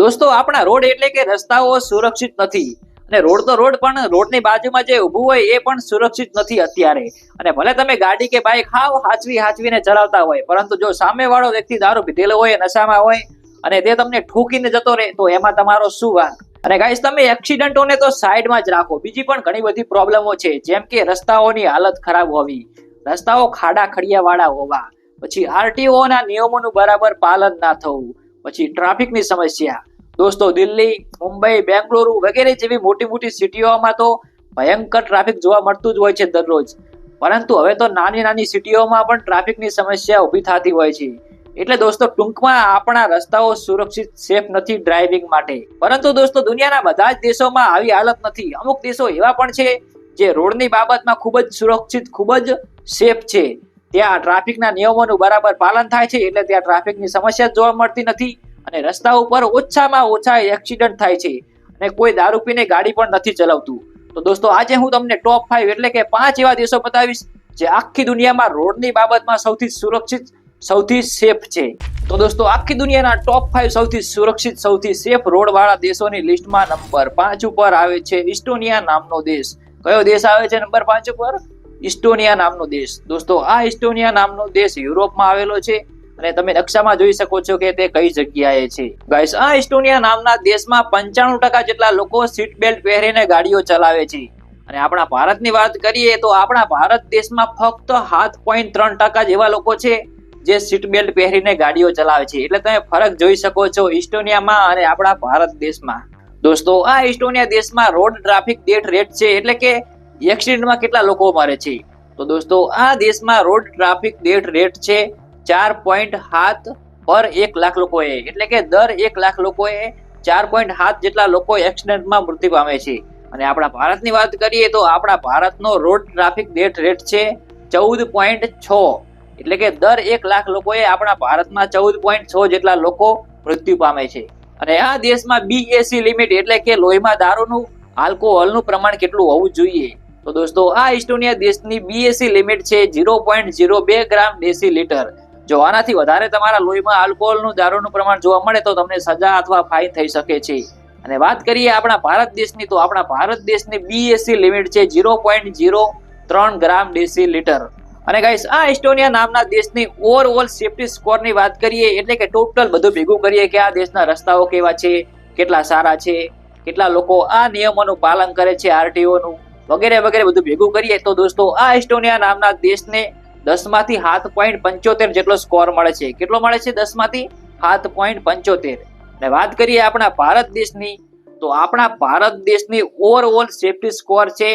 દોસ્તો આપણા રોડ એટલે કે રસ્તાઓ સુરક્ષિત નથી અને રોડ તો રોડ પણ રોડની બાજુમાં જે ઊભું હોય એ પણ સુરક્ષિત નથી અત્યારે. અને ભલે તમે ગાડી કે બાઇક હાવ હાચવીને ચલાવતા હોય, પરંતુ જો સામેવાળો વ્યક્તિ દારૂ પીધેલો હોય, નશામાં હોય અને તે તમને ઠોકીને જતો રહે તો એમાં તમારો શું વાંક? અને ગાઈસ, તમે એક્સિડન્ટોને તો સાઈડમાં જ રાખો, બીજી પણ ઘણી બધી પ્રોબ્લેમો છે, જેમ કે રસ્તાઓની હાલત ખરાબ હોવી, રસ્તાઓ ખાડા ખડિયા વાળા હોવા, પછી આરટીઓ ના નિયમોનું બરાબર પાલન ના થવું, પછી ટ્રાફિકની સમસ્યા. દોસ્તો દિલ્હી, મુંબઈ, બેંગલુરુ વગેરે જેવી મોટી મોટી સિટીઓમાં તો ભયંકર ટ્રાફિક જોવા મળતું જ હોય છે દરરોજ. પરંતુ હવે તો નાની નાની સિટીઓમાં પણ ટ્રાફિકની સમસ્યા ઊભી થતી હોય છે. એટલે દોસ્તો ટૂંકમાં આપણા રસ્તાઓ સુરક્ષિત સેફ નથી ડ્રાઇવિંગ માટે. પરંતુ દોસ્તો દુનિયાના બધા જ દેશોમાં આવી હાલત નથી. અમુક દેશો એવા પણ છે જે રોડની બાબતમાં ખૂબ જ સુરક્ષિત, ખૂબ જ સેફ છે. ત્યાં ટ્રાફિકના નિયમોનું બરાબર પાલન થાય છે, એટલે ત્યાં ટ્રાફિકની સમસ્યા જોવા મળતી નથી અને રસ્તા ઉપર ઓછામાં ઓછા એક્સિડન્ટ થાય છે અને કોઈ દારૂ પીને ગાડી પણ નથી ચલાવતું. તો દોસ્તો આજે હું તમને ટોપ 5 એટલે કે 5 એવા દેશો બતાવીશ જે આખી દુનિયામાં રોડની બાબતમાં સૌથી સુરક્ષિત, સૌથી સેફ છે. તો દોસ્તો આખી દુનિયાના ટોપ 5 સૌથી સુરક્ષિત, સૌથી સેફ રોડ વાળા દેશોની લિસ્ટમાં નંબર 5 ઉપર આવે છે ઇસ્ટોનિયા નામનો દેશ. કયો દેશ આવે છે નંબર 5 ઉપર? ઇસ્ટોનિયા નામનો દેશ. દોસ્તો આ ઇસ્ટોનિયા નામનો દેશ યુરોપમાં આવેલો છે અને તમે નકશામાં જોઈ શકો છો કે તે કઈ જગ્યાએ છે. ગાઈસ, આ ઇસ્ટોનિયા નામના દેશમાં 95% જેટલા લોકો સીટ બેલ્ટ પહેરીને ગાડીઓ ચલાવે છે. અને આપણા ભારતની વાત કરીએ તો આપણા ભારત દેશમાં ફક્ત 7.3% જ એવા લોકો છે જે સીટ બેલ્ટ પહેરીને ગાડીઓ ચલાવે છે. એટલે તમે ફરક જોઈ શકો છો ઇસ્ટોનિયામાં અને આપણા ભારત દેશમાં. દોસ્તો આ ઇસ્ટોનિયા દેશમાં રોડ ટ્રાફિક ડેથ રેટ છે, એટલે કે એક્સિડન્ટમાં કેટલા લોકો મરે છે. તો દોસ્તો આ દેશમાં રોડ ટ્રાફિક ડેથ રેટ છે 4.7 પર 1 લાખ લોકોએ, એટલે કે દર 1 લાખ લોકોએ 4.7 જેટલા લોકો એક્સિડન્ટમાં મૃત્યુ પામે છે. અને આપણા ભારતની વાત કરીએ તો આપણા ભારતનો રોડ ટ્રાફિક ડેથ રેટ છે 14.6, એટલે કે દર 1 લાખ લોકોએ આપણા ભારતમાં 14.6 જેટલા લોકો મૃત્યુ પામે છે. અને આ દેશમાં બીએસી લિમિટ એટલે કે લોહીમાં દારૂનું, આલ્કોહોલનું પ્રમાણ કેટલું હોવું જોઈએ? તો દોસ્તો આ ઇસ્ટોનિયા દેશની બીએસી લિમિટ છે 0.02 ગ્રામ ડેસી લીટર. જો આનાથી વધારે તમારા લોહીમાં આલ્કોહોલનું, દારૂનું પ્રમાણ જોવા મળે તો તમને સજા અથવા ફાઇન થઈ શકે છે. અને વાત કરીએ આપણા ભારત દેશની, તો આપણા ભારત દેશની બીએસી લિમિટ છે 0.03 ગ્રામ ડેસી લીટર. અને ગાઈસ, આ ઇસ્ટોનિયા નામના દેશની ઓવરઓલ સેફટી સ્કોરની વાત કરીએ, એટલે કે ટોટલ બધું ભેગું કરીએ કે આ દેશના રસ્તાઓ કેવા છે, કેટલા સારા છે, કેટલા લોકો આ નિયમોનું પાલન કરે છે, આરટીઓનું વગેરે વગેરે બધું ભેગું કરીએ તો દોસ્તો આ ઇસ્ટોનિયા નામના દેશને 10 માંથી 7.75 જેટલો સ્કોર મળે છે. કેટલો મળે છે? 10 માંથી 7.75. અને વાત કરીએ આપણા ભારત દેશની, તો આપણા ભારત દેશની ઓવરઓલ સેફટી સ્કોર છે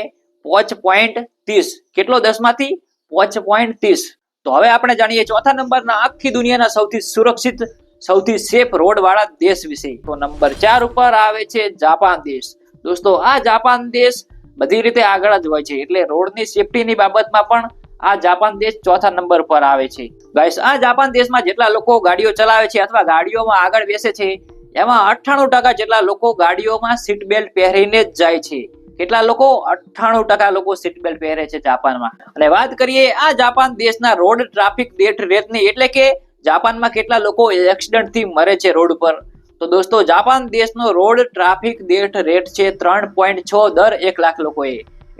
5.30. કેટલો? 10 માંથી 5.30. તો હવે આપણે જાણીએ ચોથા નંબરના આખી દુનિયાના સૌથી સુરક્ષિત, સૌથી સેફ રોડ વાળા દેશ વિશે. તો નંબર 4 ઉપર આવે છે જાપાન દેશ. દોસ્તો આ જાપાન દેશ બધી રીતે આગળ જ હોય છે, એટલે રોડની સેફટીની બાબતમાં પણ આ જાપાન દેશ ચોથા નંબર પર આવે છે. ગાઈસ, આ જાપાન દેશમાં જેટલા લોકો ગાડીઓ ચલાવે છે અથવા ગાડીઓમાં આગળ બેસે છે, એમાં 98% જેટલા લોકો ગાડીઓમાં સીટ બેલ્ટ પહેરીને જ જાય છે. કેટલા લોકો? 98% લોકો સીટ બેલ્ટ પહેરે છે જાપાનમાં. અને વાત કરીએ આ જાપાન દેશના રોડ ટ્રાફિક ડેથ રેટની, એટલે કે જાપાનમાં કેટલા લોકો એક્સિડન્ટથી મરે છે રોડ પર. તો દોસ્તો જાપાન દેશનો રોડ ટ્રાફિક ડેથ રેટ છે 3.6 દર 1 લાખ લોકોએ,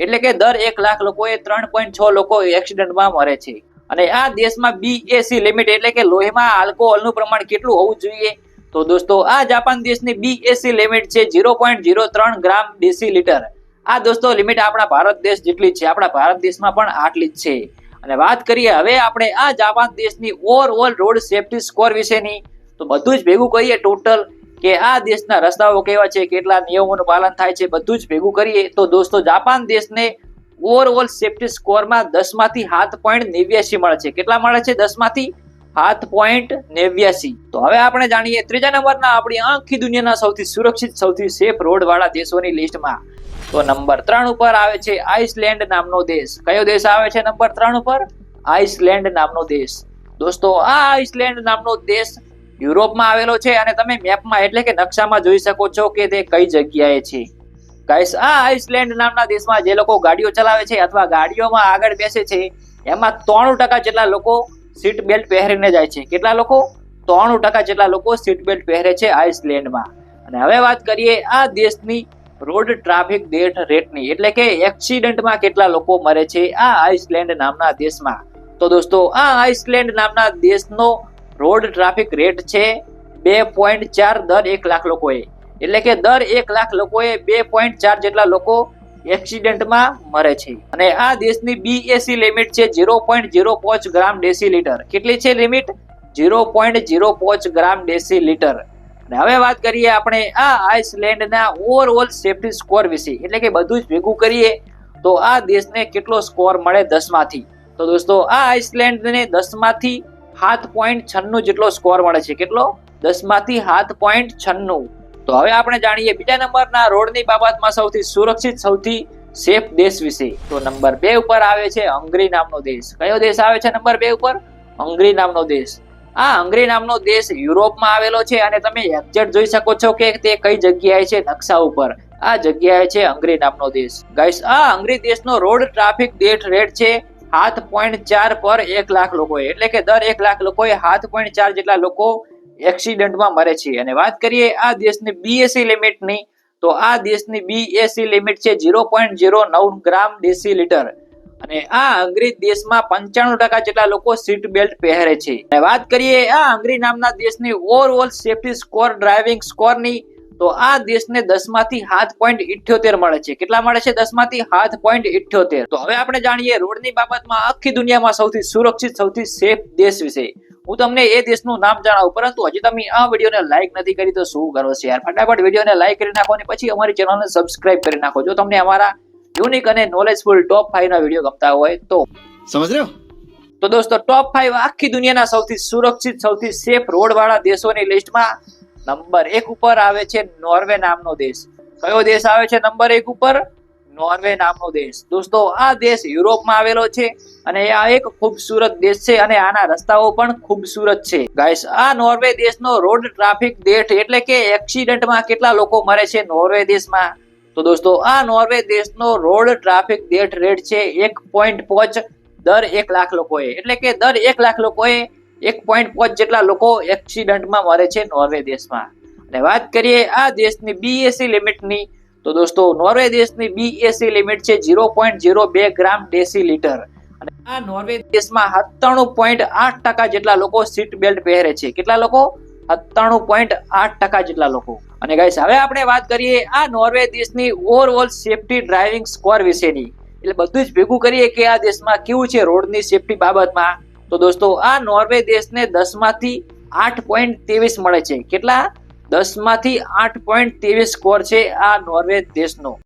એટલે કે દર 1 લાખ લોકોએ 3.6 લોકો એક્સિડન્ટમાં મરે છે. અને આ દેશમાં બીએસી લિમિટ એટલે કે લોહીમાં આલ્કોહોલનું પ્રમાણ કેટલું હોવું જોઈએ? તો દોસ્તો આ જાપાન દેશની બીએસી લિમિટ છે 0.03 ગ્રામ ડેસી લીટર. આ દોસ્તો લિમિટ આપણા ભારત દેશ જેટલી જ છે. આપણા ભારત દેશમાં પણ આટલી જ છે. અને વાત કરીએ હવે આપણે આ જાપાન દેશની ઓવરઓલ રોડ સેફટી સ્કોર વિશેની, તો બધું જ ભેગું કરીએ ટોટલ કે આ દેશના રસ્તાઓ કેવા છે, કેટલા નિયમોનું પાલન થાય છે, બધું જ ભેગું કરીએ તો દોસ્તો જાપાન દેશને ઓવરઓલ સેફટી સ્કોરમાં 10 માંથી 7.89 મળે છે. કેટલા મળે છે? 10 માંથી 7.89. તો હવે આપણે જાણીએ ત્રીજા નંબરના આપણી આખી દુનિયાના સૌથી સુરક્ષિત, સૌથી સેફ રોડ વાળા દેશોની લિસ્ટમાં. તો નંબર 3 ઉપર આવે છે આઇસલેન્ડ નામનો દેશ. કયો દેશ આવે છે નંબર 3 ઉપર? આઇસલેન્ડ નામનો દેશ. દોસ્તો આ આઇસલેન્ડ નામનો દેશ યુરોપમાં આવેલો છે અને તમે મેપમાં એટલે કે નકશામાં જોઈ શકો છો કે તે કઈ જગ્યાએ છે. ગાઈસ, આ આઇસલેન્ડ નામના દેશમાં જે લોકો ગાડીઓ ચલાવે છે અથવા ગાડીઓમાં આગળ બેસે છે, એમાં 93% જેટલા લોકો સીટ બેલ્ટ પહેરીને જાય છે. કેટલા લોકો? 93% જેટલા લોકો સીટ બેલ્ટ પહેરે છે આઇસલેન્ડમાં. અને હવે વાત કરીએ આ દેશની રોડ ટ્રાફિક ડેથ રેટની, એટલે કે એક્સિડન્ટમાં કેટલા લોકો મરે છે આ આઇસલેન્ડ નામના દેશમાં. તો દોસ્તો આ આઇસલેન્ડ નામના દેશનો રોડ ટ્રાફિક રેટ છે 2.4 દર 1 લાખ લોકોએ, એટલે કે દર 1 લાખ લોકોએ 2.4 જેટલા લોકો એક્સિડન્ટમાં મરે છે. અને આ દેશની BAC લિમિટ છે 0.05 ગ્રામ ડેસીલીટર. કેટલી છે લિમિટ? 0.05 ગ્રામ ડેસીલીટર. અને હવે વાત કરીએ આપણે આ આઇસલેન્ડના ઓવરઓલ સેફટી સ્કોર વિશે, એટલે કે બધું જ ભેગું કરીએ તો આ દેશને કેટલો સ્કોર મળે 10 માંથી. તો દોસ્તો આ આઇસલેન્ડને 10 માંથી 7.96 જેટલો સ્કોર મળે છે. કેટલો? 10 માંથી 7.96. તો હવે આપણે જાણીએ બીજા નંબરના રોડની બાબતમાં સૌથી સુરક્ષિત, સૌથી સેફ દેશ વિશે. તો નંબર 2 ઉપર આવે છે હંગરી નામનો દેશ. કયો દેશ આવે છે નંબર 2 ઉપર? હંગરી નામનો દેશ. આ હંગરી નામનો દેશ યુરોપમાં આવેલો છે અને તમે એક્ઝેક્ટ જોઈ શકો છો કે તે કઈ જગ્યાએ છે નકશા ઉપર. આ જગ્યાએ છે હંગરી નામનો દેશ. ગાઈસ આ હંગરી દેશનો રોડ ટ્રાફિક ડેથ રેટ છે 7.4 પર 1 લાખ લોકોએ, એટલે કે દર 1 લાખ લોકોએ 7.4 જેટલા લોકો એક્સિડન્ટમાં મરે છે. અને વાત કરીએ આ દેશની BAC લિમિટની, તો આ દેશની BAC લિમિટ છે 0.09 ગ્રામ ડેસીલીટર. અને આ હંગરી દેશમાં 95% જેટલા લોકો સીટ બેલ્ટ પહેરે છે. અને વાત કરીએ આ હંગરી નામના દેશની ઓવરઓલ સેફટી સ્કોર, ડ્રાઇવિંગ સ્કોરની, તો આ દેશને 10 માંથી 7.78 મળે છે. કેટલા મળે છે? 10 માંથી 7.78. તો હવે આપણે જાણીએ રોડની બાબતમાં આખી દુનિયામાં સૌથી સુરક્ષિત, સૌથી સેફ દેશ વિશે. હું તમને એ દેશનું નામ જણાવું, પરંતુ હજી તમે આ વિડીયોને લાઈક નથી કરી તો શું કરો છો યાર? ફટાફટ વિડીયોને લાઈક કરી નાખો અને પછી અમારી ચેનલને સબસ્ક્રાઇબ કરી નાખો જો તમને અમારા યુનિક અને નોલેજફુલ ટોપ 5 ના વિડીયો ગમતા હોય તો. સમજ રહ્યો? તો દોસ્તો ટોપ 5 આખી દુનિયાના સૌથી સુરક્ષિત, સૌથી સેફ રોડ વાળા દેશોની લિસ્ટમાં નંબર 1 ઉપર આવે છે નોર્વે નામનો દેશ. કયો દેશ આવે છે નંબર 1 ઉપર? નોર્વે નામનો દેશ. દોસ્તો આ દેશ યુરોપમાં આવેલો છે અને આ એક ખૂબસૂરત દેશ છે અને આના રસ્તાઓ પણ ખૂબસૂરત છે. ગાઈસ આ નોર્વે દેશનો રોડ ટ્રાફિક ડેથ, એટલે કે એક્સિડન્ટમાં કેટલા લોકો મરે છે નોર્વે દેશમાં, તો દોસ્તો આ નોર્વે દેશનો રોડ ટ્રાફિક ડેથ રેટ છે 1.5 દર 1 લાખ લોકોએ, એટલે કે દર 1 લાખ લોકોએ 1.5 જેટલા લોકો એક્સિડન્ટમાં મરે છે નોર્વે દેશમાં. અને વાત કરીએ આ દેશની BAC લિમિટની, તો દોસ્તો નોર્વે દેશની BAC લિમિટ છે 0.02 ગ્રામ ડેસીલીટર. અને આ નોર્વે દેશમાં 97.8% જેટલા લોકો સીટ બેલ્ટ પહેરે છે. કેટલા લોકો? 97.8% જેટલા લોકો. અને ગાઈસ હવે આપણે વાત કરીએ આ નોર્વે દેશની ઓવરઓલ સેફટી ડ્રાઇવિંગ સ્કોર વિશેની, એટલે બધું જ ભેગું કરીએ કે આ દેશમાં કેવું છે રોડની સેફટી બાબતમાં. તો દોસ્તો આ નોર્વે દેશને 10 માંથી 8.23 મળે છે. કેટલા? 10 માંથી 8.23 સ્કોર છે આ નોર્વે દેશનો.